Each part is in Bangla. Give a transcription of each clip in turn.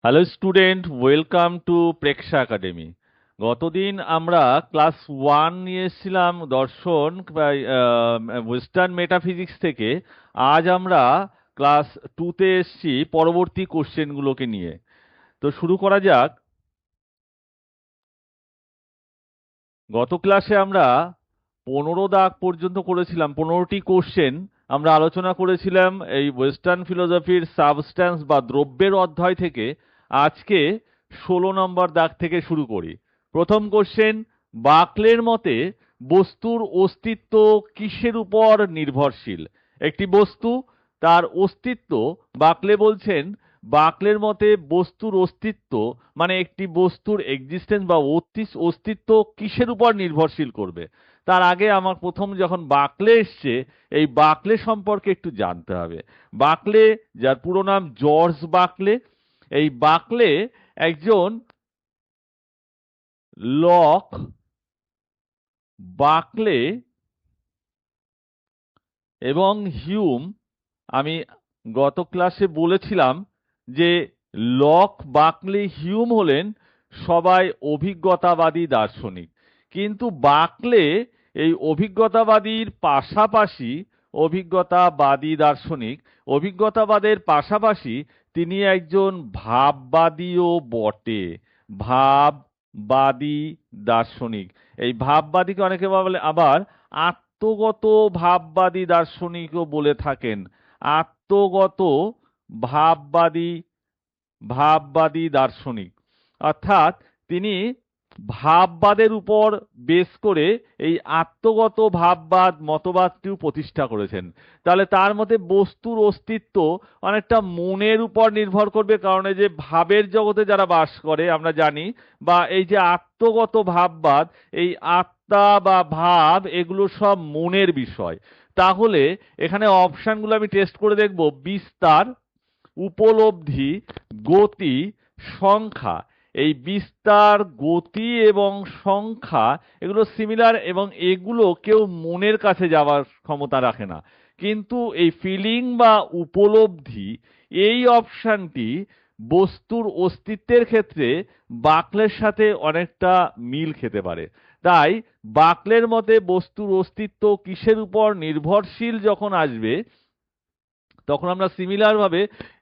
Hello student, welcome to Preksha academy. গতদিন আমরা ক্লাস 1 নিয়ে এসেছিলাম দর্শন বা ওয়েস্টার্ন মেটাফিজিক্স থেকে। আজ আমরা ক্লাস 2-তে এসেছি পরবর্তী কোশ্চেনগুলোকে নিয়ে। তো শুরু করা যাক। গত ক্লাসে আমরা 15 দাগ পর্যন্ত করেছিলাম, 15টি কোশ্চেন আমরা আলোচনা করেছিলাম এই ওয়েস্টার্ন ফিলোসফির সাবস্ট্যান্স বা দ্রব্যের অধ্যায় থেকে। আজকে 16 নম্বর দাগ থেকে শুরু করি। প্রথম কোশ্চেন, বাকলের মতে বস্তুর অস্তিত্ব কিসের উপর নির্ভরশীল? একটি বস্তু, তার অস্তিত্ব, বাকলে বলছেন বাকলের মতে বস্তুর অস্তিত্ব মানে একটি বস্তুর এক্সিস্টেন্স বা অস্তিত্ব কিসের উপর নির্ভরশীল করবে। তার আগে আমার প্রথম যখন বাকলে এসছে, এই বাকলে সম্পর্কে একটু জানতে হবে। বাকলে, যার পুরো নাম জর্জ বাকলে, এই বাকলে একজন লক, বাকলে এবং হিউম। আমি গত ক্লাসে বলেছিলাম যে লক, বাকলে, হিউম হলেন সবাই অভিজ্ঞতাবাদী দার্শনিক, কিন্তু বাকলে এই অভিজ্ঞতাবাদীর পাশাপাশি অভিজ্ঞতাবাদের পাশাপাশি তিনি একজন ভাববাদীও বটে। ভাববাদী দার্শনিক। এই ভাববাদীকে অনেকে বলে আবার আত্মগত ভাববাদী দার্শনিকও বলে থাকেন। আত্মগত ভাববাদী ভাববাদী দার্শনিক অর্থাৎ তিনি ভাববাদের উপর বেস করে এই আত্মগত ভাববাদ মতবাদটিও প্রতিষ্ঠা করেছেন। তাহলে তার মতে বস্তুর অস্তিত্ব অনেকটা মনের উপর নির্ভর করবে, কারণ এই যে ভাবের জগতে যারা বাস করে আমরা জানি, বা এই যে আত্মগত ভাববাদ, এই আত্মা বা ভাব এগুলো সব মনের বিষয়। তাহলে এখানে অপশনগুলো আমি টেস্ট করে দেখব। বিস্তার, উপলব্ধি, গতি, সংখ্যা। এই বিস্তার, গতি এবং সংখ্যা এগুলো সিমিলার এবং এগুলো কেউ মনের কাছে যাওয়ার ক্ষমতা রাখে না। কিন্তু এই ফিলিং বা উপলব্ধি, এই অপশনটি বস্তুর অস্তিত্বের ক্ষেত্রে বাকলের সাথে অনেকটা মিল খেতে পারে। তাই বাকলের মতে বস্তুর অস্তিত্ব কিসের উপর নির্ভরশীল যখন আসবে, তখন আমরা সিমিলার ভাবে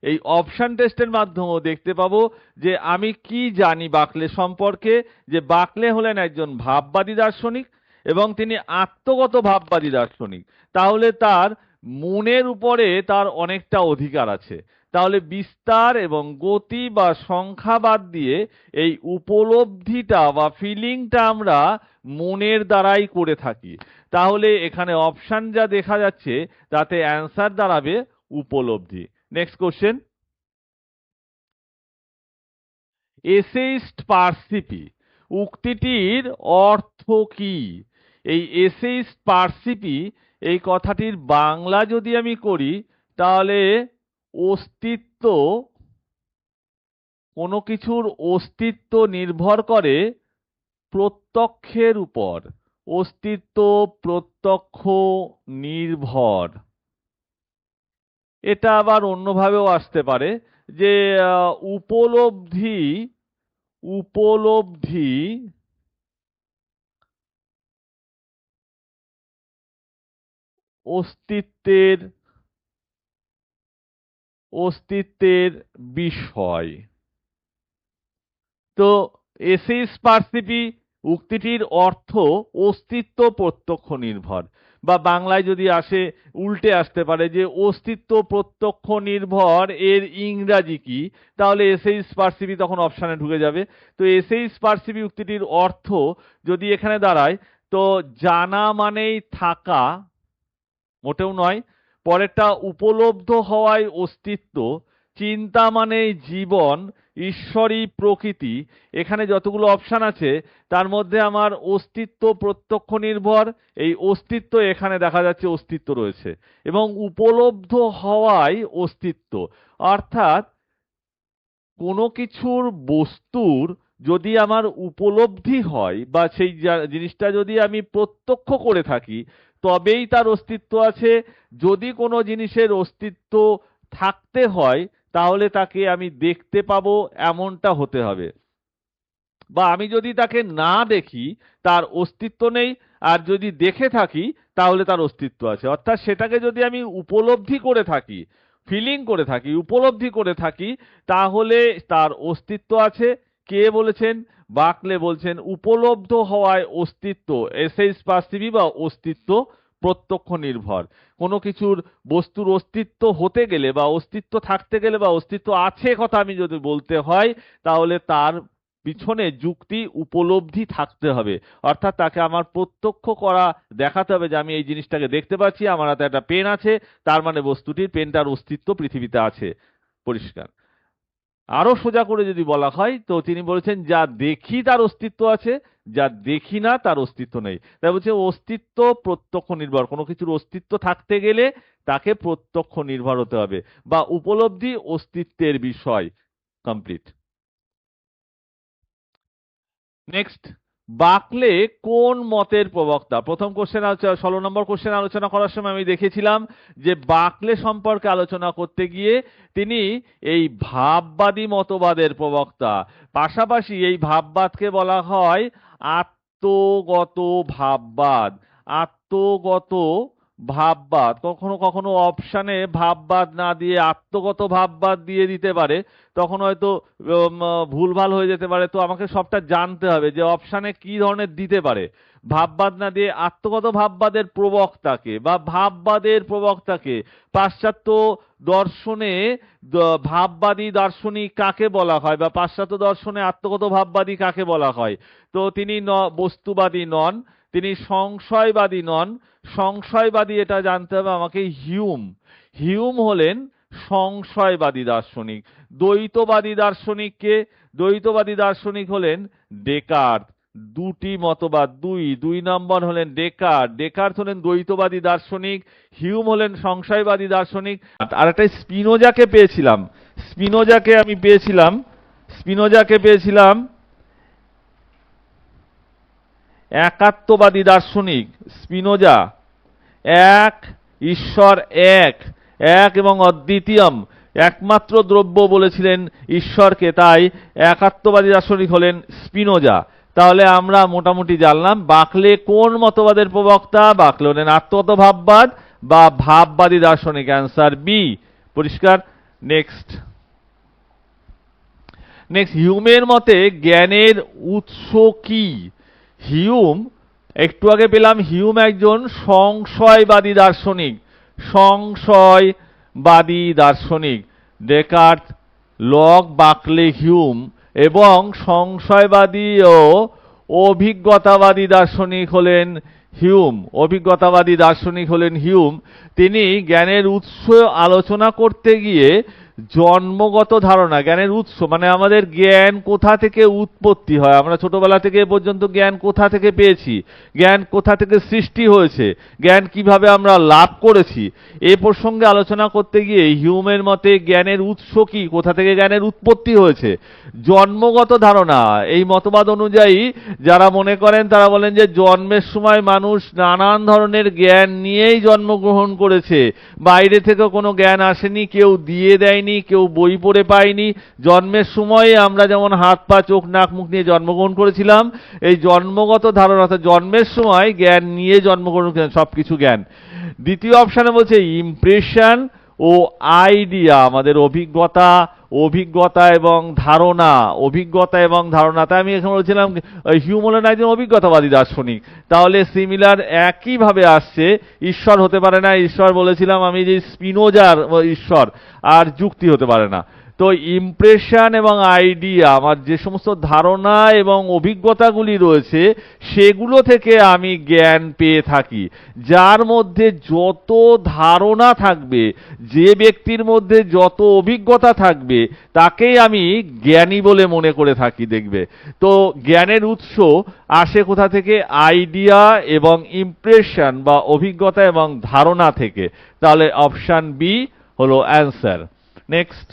এই অপশন টেস্টের মাধ্যমেও দেখতে পাবো যে আমি কি জানি বাকলে সম্পর্কে। যে বাকলে হলেন একজন ভাববাদী দার্শনিক এবং তিনি আত্মগত ভাববাদী দার্শনিক। তাহলে তার মনের উপরে তার অনেকটা অধিকার আছে। তাহলে বিস্তার এবং গতি বা সংখ্যা বাদ দিয়ে এই উপলব্ধিটা বা ফিলিংটা আমরা মনের দ্বারাই করে থাকি। তাহলে এখানে অপশন যা দেখা যাচ্ছে তাতে অ্যান্সার দাঁড়াবে উপলব্ধি। নেক্সট কোশ্চেন, এসেইস্ট পার্সিপি উক্তিটির অর্থ কি? এই এসেইস্ট পার্সিপি এই কথাটির বাংলা যদি আমি করি, তাহলে অস্তিত্ব, কোনো কিছুর অস্তিত্ব নির্ভর করে প্রত্যক্ষের উপর। অস্তিত্ব প্রত্যক্ষ নির্ভর। এটা আবার অন্যভাবেও আসতে পারে যে উপলব্ধি উপলব্ধি অস্তিত্বের অস্তিত্বের বিষয়। তো এসেইস পার্সিপি উক্তিটির অর্থ অস্তিত্ব প্রত্যক্ষ নির্ভর, বা বাংলায় যদি আসে উল্টে আসতে পারে যে অস্তিত্ব প্রত্যক্ষ নির্ভর এর ইংরাজি কি, তাহলে এসেইস পার্সিপি তখন অপশানে ঢুকে যাবে। তো এসেইস পার্সিপি উক্তিটির অর্থ যদি এখানে দাঁড়ায়, তো জানা মানেই থাকা, মোটেও নয়। পরেরটা উপলব্ধ হওয়ায় অস্তিত্ব, চিন্তা মানেই জীবন, ঈশ্বরই প্রকৃতি। এখানে যতগুলো অপশন আছে তার মধ্যে আমার অস্তিত্ব প্রত্যক্ষ নির্ভর, এই অস্তিত্ব এখানে দেখা যাচ্ছে অস্তিত্ব রয়েছে, এবং উপলব্ধ হওয়ায় অস্তিত্ব। অর্থাৎ কোনো কিছুর বস্তুর যদি আমার উপলব্ধি হয় বা সেই জিনিসটা যদি আমি প্রত্যক্ষ করে থাকি, তবেই তার অস্তিত্ব আছে। যদি কোনো জিনিসের অস্তিত্ব থাকতে হয় তাহলে তাকে আমি দেখতে পাবো এমনটা হতে হবে। বা আমি যদি তাকে না দেখি তার অস্তিত্ব নেই, আর যদি দেখে থাকি তাহলে তার অস্তিত্ব আছে। অর্থাৎ সেটাকে যদি আমি উপলব্ধি করে থাকি, ফিলিং করে থাকি, উপলব্ধি করে থাকি, তাহলে তার অস্তিত্ব আছে। কে বলেছেন? বাকলে বলছেন উপলব্ধ হওয়ায় অস্তিত্ব, এসেইস পাসিভি বা অস্তিত্ব প্রত্যক্ষ নির্ভর। কোনো কিছুর বস্তুর অস্তিত্ব হতে গেলে বা অস্তিত্ব থাকতে গেলে বা অস্তিত্ব আছে কথা আমি যদি বলতে হয়, তাহলে তার পিছনে যুক্তি উপলব্ধি থাকতে হবে। অর্থাৎ তাকে আমার প্রত্যক্ষ করা দেখাতে হবে যে আমি এই জিনিসটাকে দেখতে পাচ্ছি, আমার হাতে একটা পেন আছে, তার মানে বস্তুটির, পেনটার অস্তিত্ব পৃথিবীতে আছে। পরিষ্কার। আরো সোজা করে যদি বলা হয় তো তিনি বলেছেন যা দেখি তার অস্তিত্ব আছে, যা দেখি না তার অস্তিত্ব নেই। তাই বলছে অস্তিত্ব প্রত্যক্ষ নির্ভর। কোনো কিছুর অস্তিত্ব থাকতে গেলে তাকে প্রত্যক্ষ নির্ভর হতে হবে, বা উপলব্ধি অস্তিত্বের বিষয়। কমপ্লিট। নেক্সট, বাকলে কোন মতের প্রবক্তা? প্রথম কোশ্চেন, 16 নম্বর কোশ্চেন আলোচনা করার সময় আমি দেখেছিলাম যে বাকলে সম্পর্কে আলোচনা করতে গিয়ে তিনি এই ভাববাদী মতবাদের প্রবক্তা। পাশাপাশি এই ভাববাদকে বলা হয় আত্মগত ভাববাদ। আত্মগত ভাববাদ। কখনো কখনো অপশানে ভাববাদ না দিয়ে আত্মগত ভাববাদ দিয়ে দিতে পারে, তখন হয়তো ভুলভাল হয়ে যেতে পারে। তো আমাকে সবটা জানতে হবে যে অপশানে কি ধরনের দিতে পারে। ভাববাদ না দিয়ে আত্মগত ভাববাদের প্রবক্তাকে বা ভাববাদের প্রবক্তাকে, পাশ্চাত্য দর্শনে ভাববাদী দার্শনিক কাকে বলা হয়, বা পাশ্চাত্য দর্শনে আত্মগত ভাববাদী কাকে বলা হয়? তো তিনি বস্তুবাদী নন, তিনি সংশয়বাদী নন। সংশয়বাদী এটা জানতে হবে আমাকে। হিউম, হিউম হলেন সংশয়বাদী দার্শনিক। দ্বৈতবাদী দার্শনিককে, দ্বৈতবাদী দার্শনিক হলেন ডেকার্ত। দুটি মতবাদ, দুই নম্বর হলেন ডেকার্ত। ডেকার্ত হলেন দ্বৈতবাদী দার্শনিক, হিউম হলেন সংশয়বাদী দার্শনিক। আর একটা স্পিনোজাকে পেয়েছিলাম, স্পিনোজাকে পেয়েছিলাম একাত্মবাদী দার্শনিক। স্পিনোজা এক, ঈশ্বর এক, এক এবং অদ্বিতীয়ম, একমাত্র দ্রব্য বলেছিলেন ঈশ্বরকে। তাই একাত্মবাদী দার্শনিক হলেন স্পিনোজা। তাহলে আমরা মোটামুটি জানলাম বাকলে কোন মতবাদের প্রবক্তা। বাকলে হলেন আত্মগত ভাববাদ বা ভাববাদী দার্শনিক। Answer B. পরিষ্কার। নেক্সট, হিউমের মতে জ্ঞানের উৎস কি? হিউম, একটু আগে পেলাম হিউম একজন সংশয়বাদী দার্শনিক। সংশয়বাদী দার্শনিক ডেকার্ত, লক, বাকলে, হিউম। এবং সংশয়বাদী ও অভিজ্ঞতাবাদী দার্শনিক হলেন হিউম। অভিজ্ঞতাবাদী দার্শনিক হলেন হিউম। তিনি জ্ঞানের উৎস আলোচনা করতে গিয়ে জন্মগত ধারণা, জ্ঞানের উৎস মানে আমাদের জ্ঞান কোথা থেকে উৎপত্তি হয়, আমরা ছোটবেলা থেকে এ পর্যন্ত জ্ঞান কোথা থেকে পেয়েছি, জ্ঞান কোথা থেকে সৃষ্টি হয়েছে, জ্ঞান কিভাবে আমরা লাভ করেছি, এ প্রসঙ্গে আলোচনা করতে গিয়ে হিউমের মতে জ্ঞানের উৎস কি, কোথা থেকে জ্ঞানের উৎপত্তি হয়েছে। জন্মগত ধারণা, এই মতবাদ অনুযায়ী যারা মনে করেন তারা বলেন যে জন্মের সময় মানুষ নানান ধরনের জ্ঞান নিয়েই জন্মগ্রহণ করেছে, বাইরে থেকে কোনো জ্ঞান আসেনি, কেউ দিয়ে দেয়নি, কেউ বই পড়ে পায়নি। জন্মের সময়ে আমরা যেমন হাত পা চোখ নাক মুখ নিয়ে জন্মগ্রহণ করেছিলাম, এই জন্মগত ধারণা অর্থাৎ জন্মের সময় জ্ঞান নিয়ে জন্মগ্রহণ করেছেন, সবকিছু জ্ঞান। দ্বিতীয় অপশানে বলছে ইমপ্রেশন ও আইডিয়া, আমাদের অভিজ্ঞতা এবং ধারণা, অভিজ্ঞতা এবং ধারণা। তাই আমি এখানে বলছিলাম হিউম হলেন একজন অভিজ্ঞতাবাদী দার্শনিক। তাহলে সিমিলার একইভাবে আসছে, ঈশ্বর হতে পারে না। ঈশ্বর বলেছিলাম আমি যে স্পিনোজার ঈশ্বর, আর যুক্তি হতে পারে না। তো ইমপ্রেশন এবং আইডিয়া, আমার যে সমস্ত ধারণা এবং অভিজ্ঞতাগুলি রয়েছে সেগুলো থেকে আমি জ্ঞান পেয়ে থাকি। যার মধ্যে যত ধারণা থাকবে, যে ব্যক্তির মধ্যে যত অভিজ্ঞতা থাকবে, তাকেই আমি জ্ঞানী বলে মনে করে থাকি। দেখবে তো জ্ঞানের উৎস আসে কোথা থেকে? আইডিয়া এবং ইমপ্রেশন বা অভিজ্ঞতা এবং ধারণা থেকে। তাহলে অপশন বি হলো অ্যান্সার। নেক্সট,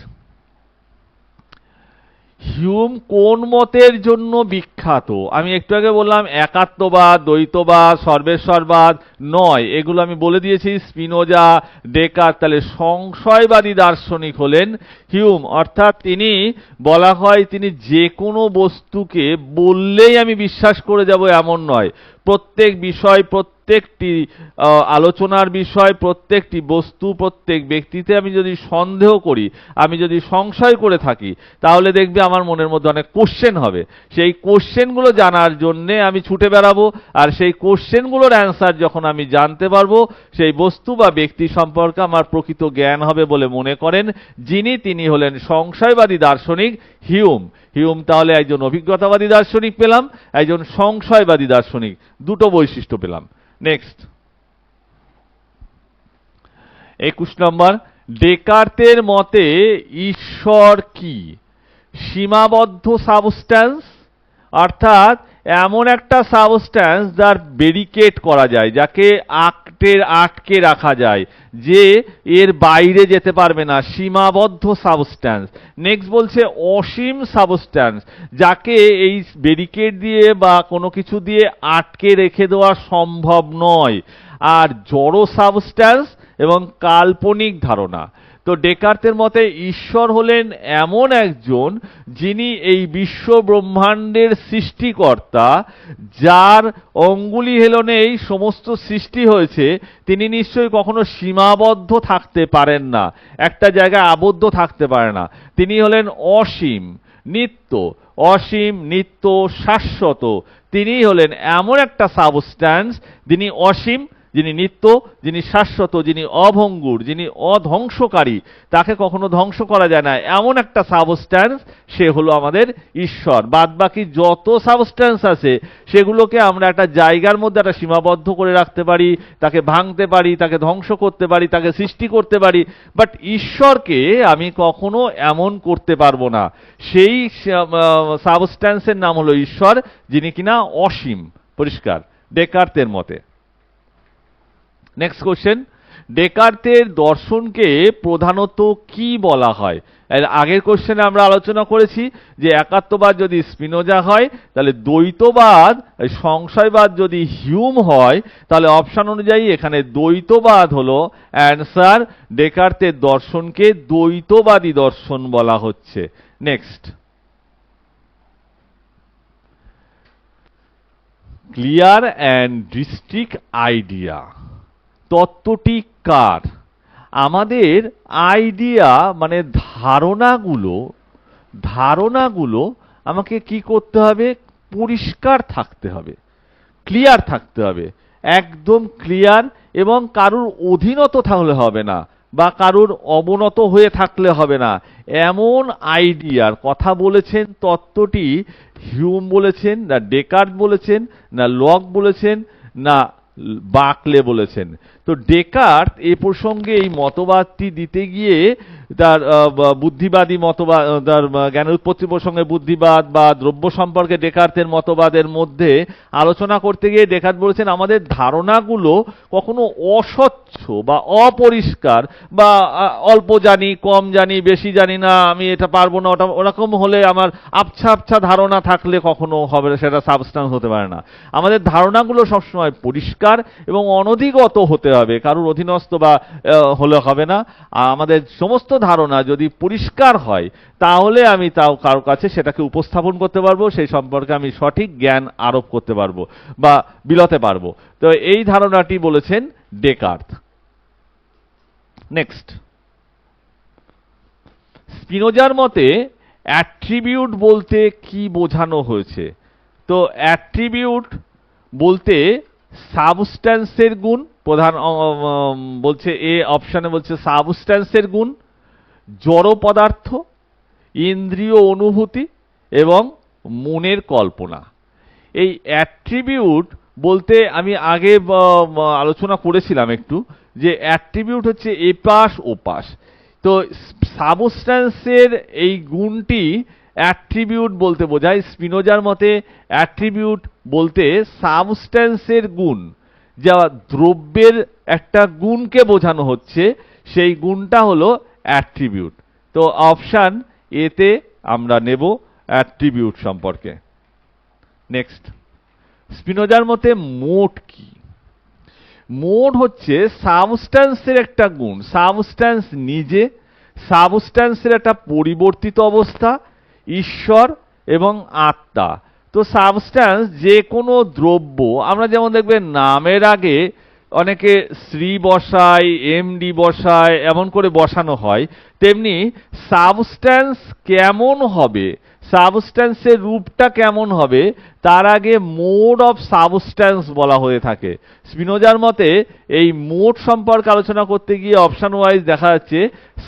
হিউম কোন মতের জন্য বিখ্যাত? আমি একটু আগে বললাম একাত্মবাদ, দ্বৈতবাদ, সর্বেশ্বরবাদ নয়, এগুলো আমি বলে দিয়েছি। স্পিনোজা, ডেকার্ত, তাহলে সংশয়বাদী দার্শনিক হলেন হিউম। অর্থাৎ তিনি, বলা হয় তিনি যে কোনো বস্তুকে বললেই আমি বিশ্বাস করে যাব এমন নয়। প্রত্যেক বিষয়, প্রত্যেকটি আলোচনার বিষয়, প্রত্যেকটি বস্তু, প্রত্যেক ব্যক্তিতে আমি যদি সন্দেহ করি, আমি যদি সংশয় করে থাকি, তাহলে দেখবে আমার মনের মধ্যে অনেক কোশ্চেন হবে। সেই কোশ্চেনগুলো জানার জন্যে আমি ছুটে বেড়াবো, আর সেই কোশ্চেনগুলোর অ্যান্সার যখন আমি জানতে পারবো, সেই বস্তু বা ব্যক্তি সম্পর্কে আমার প্রকৃত জ্ঞান হবে বলে মনে করেন তিনি হলেন সংশয়বাদী দার্শনিক হিউম। হিউম তাহলে একজন অভিজ্ঞতাবাদী দার্শনিক পেলাম, একজন সংশয়বাদী দার্শনিক, দুটো বৈশিষ্ট্য পেলাম। নেক্সট 21 নম্বর, ডেকার্তের মতে ঈশ্বর কি? সীমাবদ্ধ সাবস্ট্যান্স, অর্থাৎ এমন একটা সাবস্ট্যান্স যার ব্যারিকেড করা যায়, যাকে আটকে রাখা যায়, যে এর বাইরে যেতে পারবে না, সীমাবদ্ধ সাবস্ট্যান্স। নেক্সট বলছে অসীম সাবস্ট্যান্স, যাকে এই ব্যারিকেড দিয়ে বা কোনো কিছু দিয়ে আটকে রেখে দেওয়া সম্ভব নয়। আর জড় সাবস্ট্যান্স এবং কাল্পনিক ধারণা। তো ডেকার্তের মতে ঈশ্বর হলেন এমন একজন যিনি এই বিশ্ব ব্রহ্মাণ্ডের সৃষ্টিকর্তা, যার অঙ্গুলি হেলনেই সমস্ত সৃষ্টি হয়েছে। তিনি নিশ্চয়ই কখনো সীমাবদ্ধ থাকতে পারেন না, একটা জায়গায় আবদ্ধ থাকতে পারে না। তিনি হলেন অসীম, নিত্য, অসীম, নিত্য, শাশ্বত। তিনি হলেন এমন একটা সাবস্ট্যান্স, যিনি অসীম, যিনি নিত্য, যিনি শাশ্বত, যিনি অভঙ্গুর, যিনি অধ্বংসকারী, তাকে কখনো ধ্বংস করা যায় না, এমন একটা সাবস্ট্যান্স, সে হলো আমাদের ঈশ্বর। বাদ বাকি যত সাবস্ট্যান্স আছে সেগুলোকে আমরা একটা জায়গার মধ্যে একটা সীমাবদ্ধ করে রাখতে পারি, তাকে ভাঙতে পারি, তাকে ধ্বংস করতে পারি, তাকে সৃষ্টি করতে পারি, বাট ঈশ্বরকে আমি কখনো এমন করতে পারবো না। সেই সাবস্ট্যান্সের নাম হলো ঈশ্বর, যিনি কিনা অসীম। পরিষ্কার ডেকার্তের মতে। নেক্সট কোশ্চেন, ডেকার্তের দর্শনকে প্রধানত কি বলা হয়? এর আগের কোশ্চেনে আমরা আলোচনা করেছি যে একাত্মবাদ যদি স্পিনোজা হয়, তাহলে দ্বৈতবাদ, সংশয়বাদ যদি হিউম হয়, তাহলে অপশন অনুযায়ী এখানে দ্বৈতবাদ হলো অ্যান্সার। ডেকার্তের দর্শনকে দ্বৈতবাদী দর্শন বলা হচ্ছে। Next, clear and district idea তত্ত্বটি কার? আমাদের আইডিয়া মানে ধারণাগুলো আমাকে কি করতে হবে? পরিষ্কার থাকতে হবে, ক্লিয়ার থাকতে হবে, একদম ক্লিয়ার, এবং কারুর অধীনত থাকলে হবে না, বা কারুর অবনত হয়ে থাকলে হবে না। এমন আইডিয়ার কথা বলেছেন, তত্ত্বটি হিউম বলেছেন, না ডেকার্ত বলেছেন, না লক বলেছেন, না বাকলে বলেছেন। তো ডেকার্ত এ প্রসঙ্গে এই মতবাদটি দিতে গিয়ে তার বুদ্ধিবাদী মতবাদ, তার জ্ঞানের উৎপত্তি প্রসঙ্গে বুদ্ধিবাদ বা দ্রব্য সম্পর্কে ডেকার্তের মতবাদের মধ্যে আলোচনা করতে গিয়ে ডেকার্ত বলেছেন আমাদের ধারণাগুলো কখনো অস্বচ্ছ বা অপরিষ্কার, বা অল্প জানি, কম জানি, বেশি জানি না, আমি এটা পারবো না, ওটা, ওরকম হলে আমার আবছা আবছা ধারণা থাকলে কখনো হবে না, সেটা সাবস্ট্যান্স হতে পারে না। আমাদের ধারণাগুলো সবসময় পরিষ্কার এবং অনধিগত হতে হবে, কারুর অধীনস্থ বা হলে হবে না। আমাদের সমস্ত ধারণা যদি পরিষ্কার হয়, তাহলে আমি তাও কারোর কাছে সেটাকে উপস্থাপন করতে পারবো, সেই সম্পর্কে আমি সঠিক জ্ঞান আরোপ করতে পারবো বা বিলতে পারবো। তো এই ধারণাটি বলেছেন ডেকার্ত। নেক্সট, স্পিনোজার মতে অ্যাট্রিবিউট বলতে কি বোঝানো হয়েছে? তো অ্যাট্রিবিউট বলতে সাবস্ট্যান্সের গুণ, প্রধান বলছে এ অপশনে বলছে সাবস্ট্যান্সের গুণ, জড় পদার্থ, ইন্দ্রিয় অনুভূতি এবং মনের কল্পনা। এই অ্যাট্রিবিউট বলতে আমি আগে আলোচনা করেছিলাম একটু, যে অ্যাট্রিবিউট হচ্ছে এপাশ ওপাশ। তো সাবস্ট্যান্সের এই গুণটি অ্যাট্রিবিউট বলতে বোঝায়। স্পিনোজার মতে অ্যাট্রিবিউট বলতে সাবস্ট্যান্সের গুণ, যা দ্রব্যের একটা গুণকে বোঝানো হচ্ছে, সেই গুণটা হলো অ্যাট্রিবিউট। তো অপশন এতে আমরা নেব অ্যাট্রিবিউট সম্পর্কে। নেক্সট, স্পিনোজার মতে মোড কি? মোড হচ্ছে সাবস্ট্যান্সের একটা গুণ। সাবস্ট্যান্স নিজে, সাবস্ট্যান্সের একটা পরিবর্তিত অবস্থা, ঈশ্বর এবং আত্মা। তো সাবস্ট্যান্স যে কোনো দ্রব্য, আমরা যেমন দেখবেন নামের আগে অনেকে শ্রী বসায়, এমডি বসায়, এমন করে বসানো হয়, তেমনি সাবস্ট্যান্স কেমন হবে, সাবস্ট্যান্সের রূপটা কেমন হবে, তার আগে মোড অফ সাবস্ট্যান্স বলা হয়ে থাকে। স্পিনোজার মতে এই মোড সম্পর্কে আলোচনা করতে গিয়ে অপশন ওয়াইজ দেখা যাচ্ছে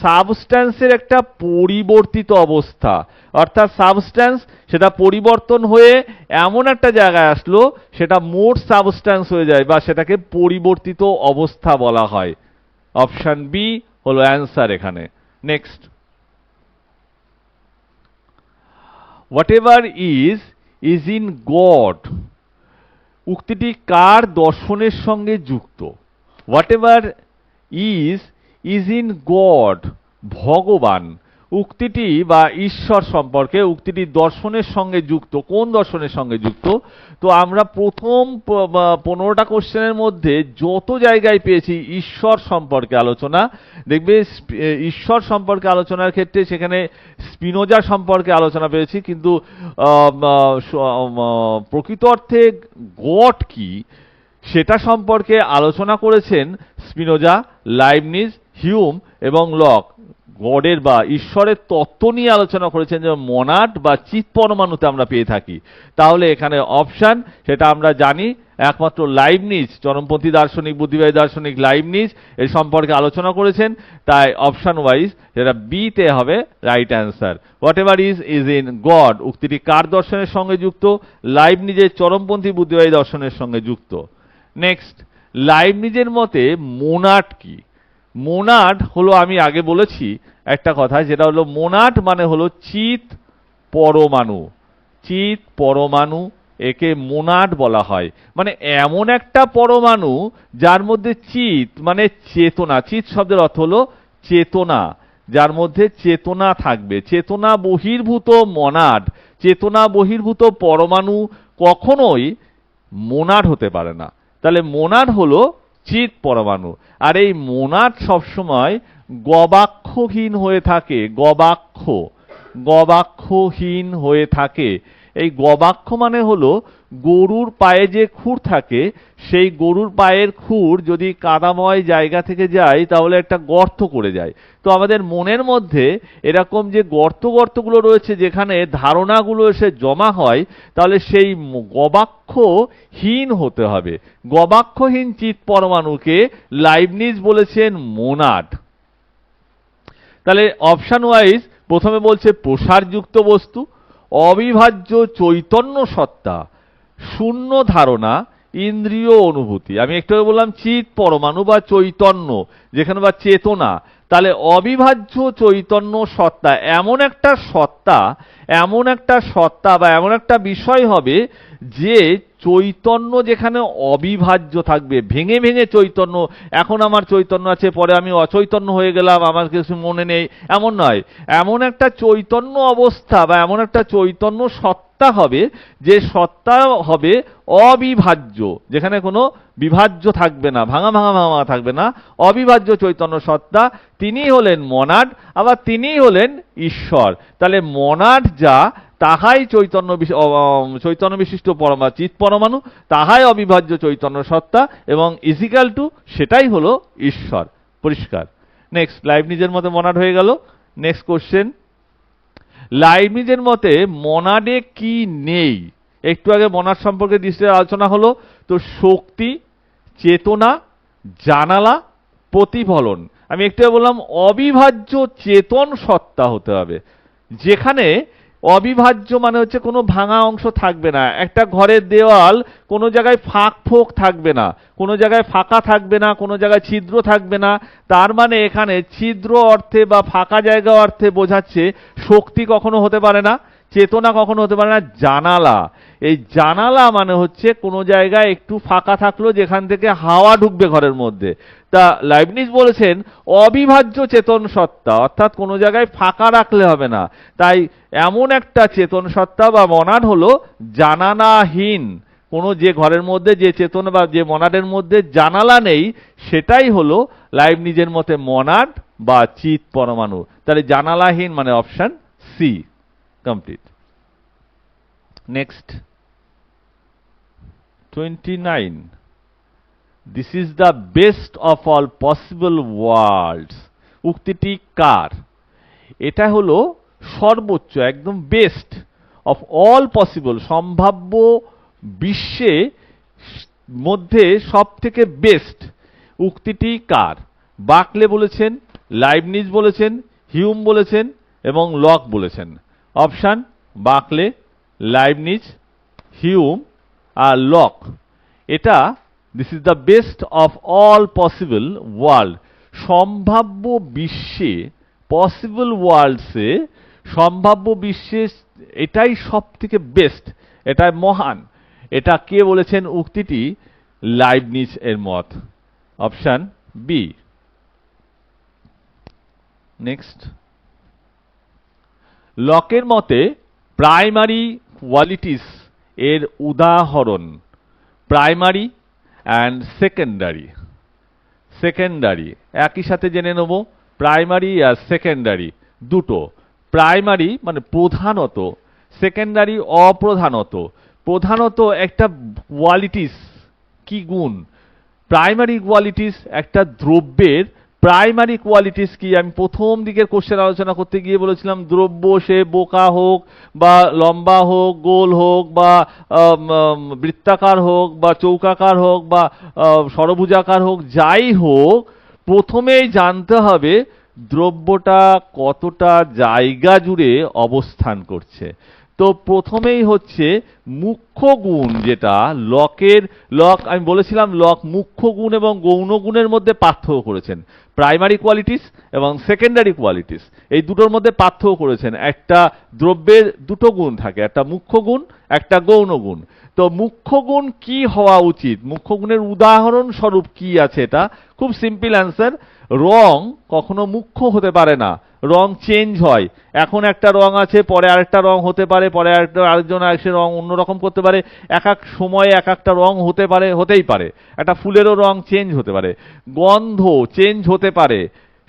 সাবস্ট্যান্সের একটা পরিবর্তিত অবস্থা, অর্থাৎ সাবস্ট্যান্স সেটা পরিবর্তন হয়ে এমন একটা জায়গায় আসলো সেটা মোড সাবস্ট্যান্স হয়ে যায়, বা সেটাকে পরিবর্তিত অবস্থা বলা হয়। অপশন বি হলো অ্যান্সার এখানে। Next, whatever is in God, উক্তিটি কার দর্শনের সঙ্গে যুক্ত? whatever is in God, ভগবান, উক্তিটি বা ঈশ্বর সম্পর্কে উক্তিটি দর্শনের সঙ্গে যুক্ত। কোন দর্শনের সঙ্গে যুক্ত? তো আমরা প্রথম 15টা কোশ্চেনের মধ্যে যত জায়গায় পেয়েছি ঈশ্বর সম্পর্কে আলোচনা, দেখবে ঈশ্বর সম্পর্কে আলোচনার ক্ষেত্রে সেখানে স্পিনোজা সম্পর্কে আলোচনা পেয়েছি, কিন্তু প্রকৃত অর্থে গড কি সেটা সম্পর্কে আলোচনা করেছেন স্পিনোজা, লাইবনিজ, হিউম এবং লক। গডের বা ঈশ্বরের তত্ত্ব নিয়ে আলোচনা করেছেন, যে মনাড বা চিৎ পরমাণুতে আমরা পেয়ে থাকি। তাহলে এখানে অপশন, সেটা আমরা জানি, একমাত্র লাইবনিজ, চরমপন্থী দার্শনিক, বুদ্ধিবাদী দার্শনিক লাইবনিজ এর সম্পর্কে আলোচনা করেছেন। তাই অপশন ওয়াইজ যেটা বি তে হবে right answer. Whatever is in God, উক্তিটি কার দর্শনের সঙ্গে যুক্ত? লাইবনিজের চরমপন্থী বুদ্ধিবাদী দর্শনের সঙ্গে যুক্ত। নেক্সট, লাইবনিজের মতে মোনাড কি? মোনাড হলো, আমি আগে বলেছি একটা কথা, যেটা হলো মোনাড মানে হলো চিৎ পরমাণু। চিৎ পরমাণু, একে মোনাড বলা হয়। মানে এমন একটা পরমাণু যার মধ্যে চিৎ মানে চেতনা, চিৎ শব্দের অর্থ হলো চেতনা, যার মধ্যে চেতনা থাকবে। চেতনা বহির্ভূত মনাড, চেতনা বহির্ভূত পরমাণু কখনোই মোনাড হতে পারে না। তাহলে মোনাড হলো চিৎ পরমাণু। আর এই মোনাড সবসময় গবাক্ষহীন হয়ে থাকে। গবাক্ষহীন হয়ে থাকে। এই গবাক্ষ মানে হলো গরুর পায়ে যে খুর থাকে, সেই গরুর পায়ের খুর যদি কাদাময় জায়গা থেকে যায় তাহলে একটা গর্ত করে যায়। তো আমাদের মনের মধ্যে এরকম যে গর্তগুলো রয়েছে, যেখানে ধারণাগুলো এসে জমা হয়, তাহলে সেই গবাক্ষহীন হতে হবে। গবাক্ষহীন চিৎ পরমাণুকে লাইবনিজ বলেছেন মোনাড। তাহলে অপশন ওয়াইজ প্রথমে বলছে প্রসারযুক্ত বস্তু, অবিভাজ্য চৈতন্য সত্তা, শূন্য ধারণা, ইন্দ্রিয় অনুভূতি। আমি একটু আগে বললাম চিৎ পরমাণু বা চৈতন্য, যেখানে বা চেতনা। তাহলে অবিভাজ্য চৈতন্য সত্তা, এমন একটা সত্তা বা এমন একটা বিষয় হবে যে চৈতন্য যেখানে অবিভাজ্য থাকবে, ভেঙে ভেঙে চৈতন্য। এখন আমার চৈতন্য আছে, পরে আমি অচৈতন্য হয়ে গেলাম, আমার কিছু মনে নেই, এমন নয়। এমন একটা চৈতন্য অবস্থা বা এমন একটা চৈতন্য সত্তা হবে, যে সত্তা হবে অবিভাজ্য, যেখানে কোনো বিভাজ্য থাকবে না, ভাঙা থাকবে না, অবিভাজ্য চৈতন্য সত্তা। তিনি হলেন মনাড, আবার তিনি হলেন ঈশ্বর। তাহলে মনাড যা, তাহাই চৈতন্য বিশিষ্ট চিৎ পরমাণু, তাহাই অবিভাজ্য চৈতন্য সত্তা, এবং ইজিক্যাল টু সেটাই হলো ঈশ্বর। পরিষ্কার। নেক্সট, লাইবনিজের মতে মনাড হয়ে গেল। নেক্সট কোশ্চেন, লাইবনিজের মতে মনাডে কি নেই? একটু আগে মনাড সম্পর্কে দৃষ্টির আলোচনা হলো। তো শক্তি, চেতনা, জানালা, প্রতিফলন। আমি একটু আগে বললাম অবিভাজ্য চেতন সত্তা হতে হবে, যেখানে অবিভাজ্য মানে হচ্ছে কোনো ভাঙা অংশ থাকবে না। একটা ঘরের দেওয়াল কোনো জায়গায় ফাঁক ফোক থাকবে না, কোনো জায়গায় ফাঁকা থাকবে না, কোনো জায়গায় ছিদ্র থাকবে না। তার মানে এখানে ছিদ্র অর্থে বা ফাঁকা জায়গা অর্থে বোঝাচ্ছে শক্তি কখনো হতে পারে না, চেতনা কখনো হতে পারে না জানালা। এই জানালা মানে হচ্ছে কোনো জায়গায় একটু ফাঁকা থাকলো যেখান থেকে হাওয়া ঢুকবে ঘরের মধ্যে। তা লাইবনিজ বলেছেন অবিভাজ্য চেতন সত্তা, অর্থাৎ কোনো জায়গায় ফাঁকা রাখলে হবে না। তাই এমন একটা চেতন সত্তা বা মনাড হলো জানালাহীন। কোনো যে ঘরের মধ্যে যে চেতনা বা যে মনাডের মধ্যে জানালা নেই সেটাই হলো লাইবনিজের মতে মনাড বা চিৎ পরমাণু। তাহলে জানালাহীন মানে option C complete. Next 29. This is the best of all possible worlds. উক্তিটি কার? এটা হলো সর্বোচ্চ, একদম বেস্ট অফ অল পসিবল, সম্ভাব্য বিশ্বে মধ্যে সব থেকে বেস্ট। উক্তিটি কার? বাকলে বলেছেন, লাইবনিজ বলেছেন, হিউম বলেছেন এবং লক বলেছেন। অপশন বাকলে, লাইবনিজ, হিউম আর লক। এটা this is the best of all possible world, সম্ভাব্য বিশ্বে, পসিবল ওয়ার্ল্ডসে, সম্ভাব্য বিশ্বে এটাই সব থেকে বেস্ট, এটাই মহান। এটা কে বলেছেন? উক্তিটি লাইবনিজ এর মত। Option B. নেক্সট, লকের মতে প্রাইমারি কোয়ালিটিস এর উদাহরণ। Primary and secondary. সেকেন্ডারি একই সাথে জেনে নেব, প্রাইমারি আর সেকেন্ডারি দুটো। প্রাইমারি মানে প্রধানত, সেকেন্ডারি অপ্রধানত। প্রধানত একটা কোয়ালিটিস, কি গুণ? প্রাইমারি কোয়ালিটিস একটা দ্রব্যের প্রাইমারি কোয়ালিটিস কি? আমি প্রথম দিকের কোশ্চেন আলোচনা করতে গিয়ে বলেছিলাম দ্রব্য সে বোকা হোক বা লম্বা হোক, গোল হোক বা বৃত্তাকার হোক বা চৌকাকার হোক বা ষড়ভুজাকার হোক, যাই হোক প্রথমেই জানতে হবে দ্রব্যটা কতটা জায়গা জুড়ে অবস্থান করছে। তো প্রথমেই হচ্ছে মুখ্য গুণ, যেটা লকের, লক আমি বলেছিলাম লক মুখ্য গুণ এবং গৌণ গুণের মধ্যে পার্থক্য করেছেন। প্রাইমারি কোয়ালিটিস এবং সেকেন্ডারি কোয়ালিটিস এই দুটোর মধ্যে পার্থক্য করেছেন। একটা দ্রব্যের দুটো গুণ থাকে, একটা মুখ্য গুণ, একটা গৌণ গুণ। তো মুখ্য গুণ কি হওয়া উচিত? মুখ্য গুণের উদাহরণ স্বরূপ কি আছে? এটা খুব সিম্পল অ্যান্সার। রং কখনো মুখ্য হতে পারে না, রং চেঞ্জ হয়। এখন একটা রং আছে, পরে আরেকটা রং হতে পারে, পরে আরেকজন এসে রং অন্যরকম করতে পারে। এক এক সময়ে এক একটা রং হতে পারে, হতেই পারে। একটা ফুলেরও রং চেঞ্জ হতে পারে, গন্ধ চেঞ্জ হতে পারে,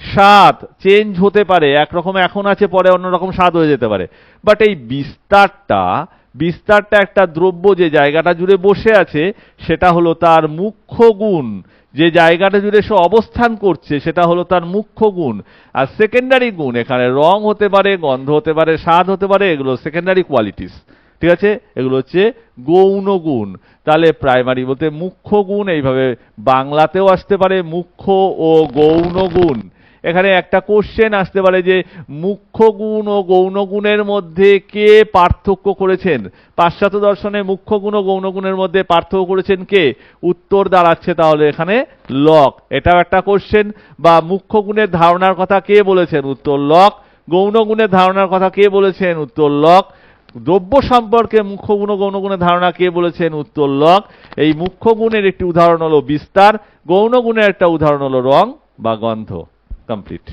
স্বাদ চেঞ্জ হতে পারে। একরকম এখন আছে, পরে অন্যরকম স্বাদ হয়ে যেতে পারে। বাট এই বিস্তারটা একটা দ্রব্য যে জায়গাটা জুড়ে বসে আছে সেটা হলো তার মুখ্য গুণ। যে জায়গাটা জুড়ে সে অবস্থান করছে সেটা হলো তার মুখ্য গুণ। আর সেকেন্ডারি গুণ এখানে রং হতে পারে, গন্ধ হতে পারে, স্বাদ হতে পারে, এগুলো সেকেন্ডারি কোয়ালিটিস। ঠিক আছে, এগুলো হচ্ছে গৌণ গুণ। তাহলে প্রাইমারি বলতে মুখ্য গুণ, এইভাবে বাংলাতেও আসতে পারে মুখ্য ও গৌণ গুণ। এখানে একটা কোশ্চেন আসতে পারে যে মুখ্য গুণ ও গৌণ গুণের মধ্যে কে পার্থক্য করেছেন? পাশ্চাত্য দর্শনে মুখ্য গুণ ও গৌণ গুণের মধ্যে পার্থক্য করেছেন কে? উত্তর দাঁড়াচ্ছে তাহলে এখানে লক। এটাও একটা কোশ্চেন। বা মুখ্য গুণের ধারণার কথা কে বলেছেন? উত্তর লক। গৌণ গুণের ধারণার কথা কে বলেছেন? উত্তর লক। দ্রব্য সম্পর্কে মুখ্য গুণ ও গৌণ গুণের ধারণা কে বলেছেন? উত্তর লক। এই মুখ্য গুণের একটি উদাহরণ হলো বিস্তার, গৌণ গুণের একটা উদাহরণ হলো রং বা গন্ধ। কমপ্লিট।